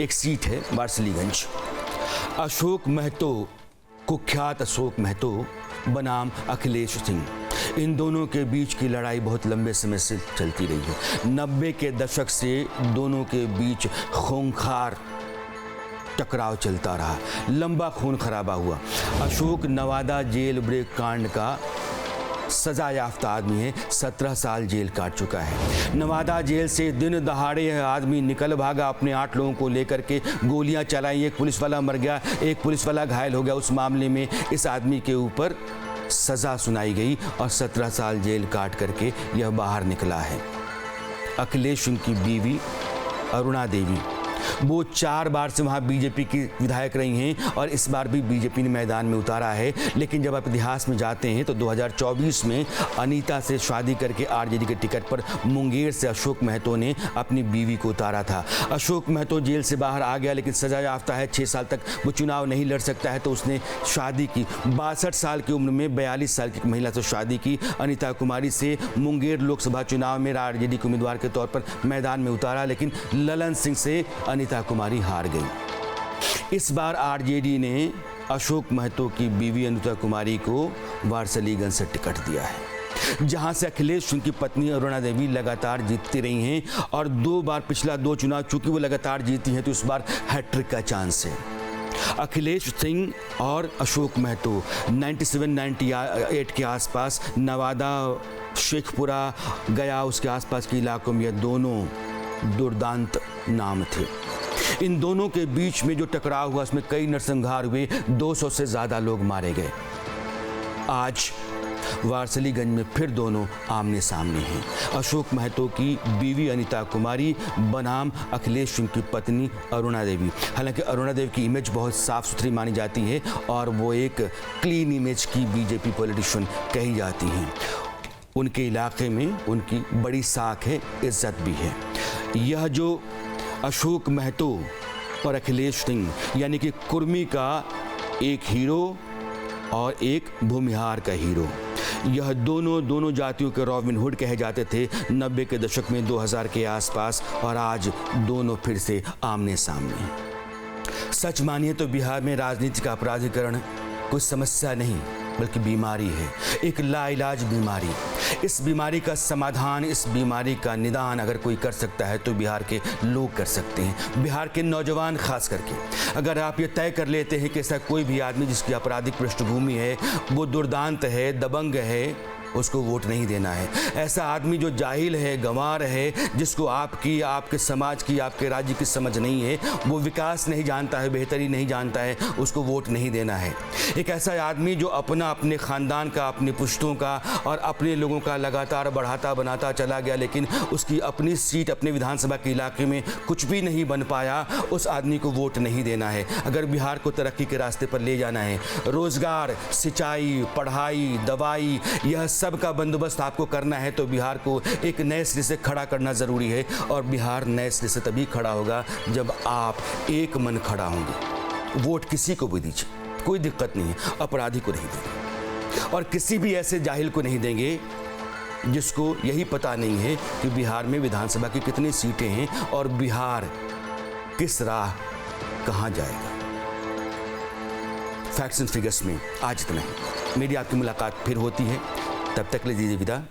एक सीट है वारसलीगंज। अशोक महतो, कुख्यात अशोक महतो बनाम अखिलेश सिंह, इन दोनों के बीच की लड़ाई बहुत लंबे समय से चलती रही है। 90 के दशक से दोनों के बीच खूंखार टकराव चलता रहा, लंबा खून खराबा हुआ। अशोक नवादा जेल ब्रेक कांड का सजा याफ्ता आदमी है, 17 साल जेल काट चुका है। नवादा जेल से दिन दहाड़े यह आदमी निकल भागा, अपने 8 लोगों को लेकर के गोलियां चलाई, एक पुलिस वाला मर गया, एक पुलिस वाला घायल हो गया। उस मामले में इस आदमी के ऊपर सजा सुनाई गई और 17 साल जेल काट करके यह बाहर निकला है। अखिलेश सिंह की बीवी अरुणा देवी, वो 4 बार से वहाँ बीजेपी की विधायक रही हैं और इस बार भी बीजेपी ने मैदान में उतारा है। लेकिन जब आप इतिहास में जाते हैं तो 2024 में अनीता से शादी करके आरजेडी के टिकट पर मुंगेर से अशोक महतो ने अपनी बीवी को उतारा था। अशोक महतो जेल से बाहर आ गया, लेकिन सजा याफ्ता है, 6 साल तक वो चुनाव नहीं लड़ सकता है, तो उसने शादी की। 62 साल की उम्र में 42 साल की महिला से शादी की। अनीता कुमारी से मुंगेर लोकसभा चुनाव में आरजेडी के उम्मीदवार के तौर पर मैदान में उतारा, लेकिन ललन सिंह से अनीता कुमारी हार गई। इस बार आरजेडी ने अशोक महतो की बीवी अनीता कुमारी को वारसलीगंज से टिकट दिया है, जहां से अखिलेश सिंह की पत्नी अरुणा देवी लगातार जीतती रही हैं और 2 बार पिछला 2 चुनाव चूंकि वो लगातार जीती हैं तो इस बार हैट्रिक का चांस है। अखिलेश सिंह और अशोक महतो 97-98 के आसपास नवादा, शेखपुरा, गया, उसके आसपास के इलाकों में ये दोनों दुर्दांत नाम थे। इन दोनों के बीच में जो टकराव हुआ उसमें कई नरसंहार हुए, 200 से ज़्यादा लोग मारे गए। आज वारसलीगंज में फिर दोनों आमने सामने हैं। अशोक महतो की बीवी अनीता कुमारी बनाम अखिलेश सिंह की पत्नी अरुणा देवी। हालांकि अरुणा देवी की इमेज बहुत साफ सुथरी मानी जाती है और वो एक क्लीन इमेज की बीजेपी पॉलिटिशियन कही जाती हैं। उनके इलाके में उनकी बड़ी साख है, इज्जत भी है। यह जो अशोक महतो और अखिलेश सिंह यानी कि कुर्मी का एक हीरो और एक भूमिहार का हीरो, यह दोनों जातियों के रॉबिन हुड कहे जाते थे 90 के दशक में, 2000 के आसपास, और आज दोनों फिर से आमने सामने। सच मानिए तो बिहार में राजनीति का अपराधीकरण कोई समस्या नहीं बल्कि बीमारी है, एक लाइलाज बीमारी। इस बीमारी का समाधान, इस बीमारी का निदान अगर कोई कर सकता है तो बिहार के लोग कर सकते हैं, बिहार के नौजवान खास करके। अगर आप ये तय कर लेते हैं कि ऐसा कोई भी आदमी जिसकी आपराधिक पृष्ठभूमि है, वो दुर्दांत है, दबंग है, उसको वोट नहीं देना है। ऐसा आदमी जो जाहिल है, गंवार है, जिसको आपकी, आपके समाज की, आपके राज्य की समझ नहीं है, वो विकास नहीं जानता है, बेहतरी नहीं जानता है, उसको वोट नहीं देना है। एक ऐसा आदमी जो अपने ख़ानदान का, अपने पुश्तों का और अपने लोगों का लगातार बढ़ाता बनाता चला गया, लेकिन उसकी अपनी सीट, अपने विधानसभा के इलाके में कुछ भी नहीं बन पाया, उस आदमी को वोट नहीं देना है। अगर बिहार को तरक्की के रास्ते पर ले जाना है, रोज़गार, सिंचाई, पढ़ाई, दवाई, यह सब का बंदोबस्त आपको करना है, तो बिहार को एक नए सिरे से खड़ा करना ज़रूरी है। और बिहार नए सिरे से तभी खड़ा होगा जब आप एक मन खड़ा होंगे। वोट किसी को भी दीजिए, कोई दिक्कत नहीं है, अपराधी को नहीं देंगे और किसी भी ऐसे जाहिल को नहीं देंगे जिसको यही पता नहीं है कि बिहार में विधानसभा की कितनी सीटें हैं और बिहार किस राह कहाँ जाएगा। फैक्ट्स एंड फिगर्स में आज इतना ही। मेरी आपकी मुलाकात फिर होती है, तब तक ले दीजिए विदा।